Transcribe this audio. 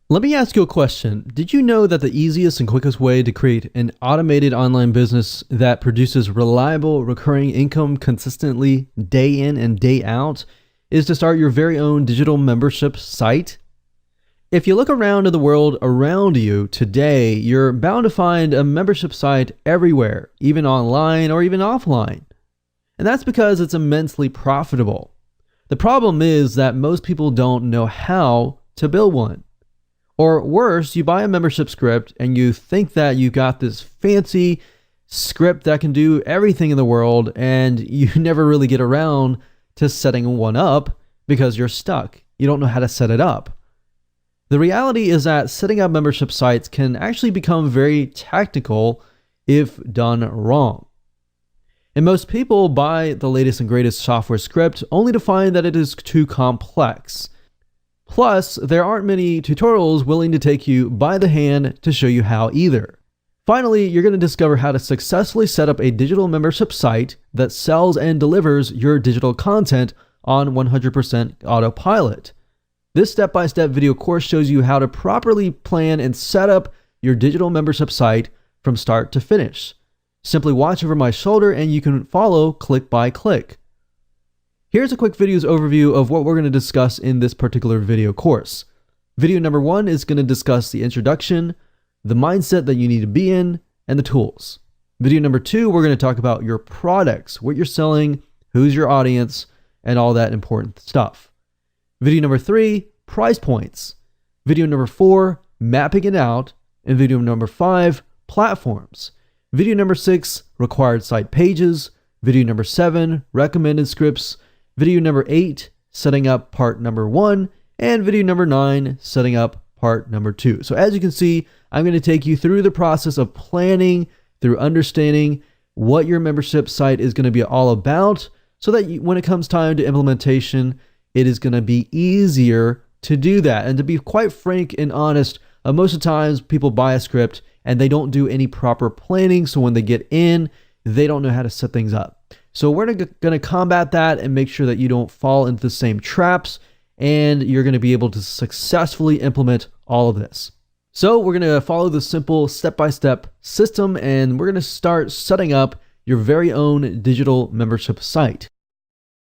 Let me ask you a question. Did you know that the easiest and quickest way to create an automated online business that produces reliable, recurring income consistently day in and day out is to start your very own digital membership site? If you look around in the world around you today, you're bound to find a membership site everywhere, even online or even offline. And that's because it's immensely profitable. The problem is that most people don't know how to build one. Or worse, you buy a membership script and you think that you got this fancy script that can do everything in the world, and you never really get around to setting one up because you're stuck. You don't know how to set it up. The reality is that setting up membership sites can actually become very technical if done wrong. And most people buy the latest and greatest software script only to find that it is too complex. Plus, there aren't many tutorials willing to take you by the hand to show you how either. Finally, you're going to discover how to successfully set up a digital membership site that sells and delivers your digital content on 100% autopilot. This step-by-step video course shows you how to properly plan and set up your digital membership site from start to finish. Simply watch over my shoulder and you can follow click by click. Here's a quick video's overview of what we're going to discuss in this particular video course. Video number 1 is going to discuss the introduction, the mindset that you need to be in, and the tools. Video number 2, we're going to talk about your products, what you're selling, who's your audience, and all that important stuff. Video number 3, price points. Video number 4, mapping it out. And video number 5, platforms. Video number 6, required site pages. Video number 7, recommended scripts. Video number 8, setting up part number 1, and video number 9, setting up part number 2. So as you can see, I'm going to take you through the process of planning, through understanding what your membership site is going to be all about, so that when it comes time to implementation, it is going to be easier to do that. And to be quite frank and honest, most of the times people buy a script and they don't do any proper planning, so when they get in, they don't know how to set things up. So we're going to combat that and make sure that you don't fall into the same traps, and you're going to be able to successfully implement all of this. So we're going to follow the simple step-by-step system, and we're going to start setting up your very own digital membership site.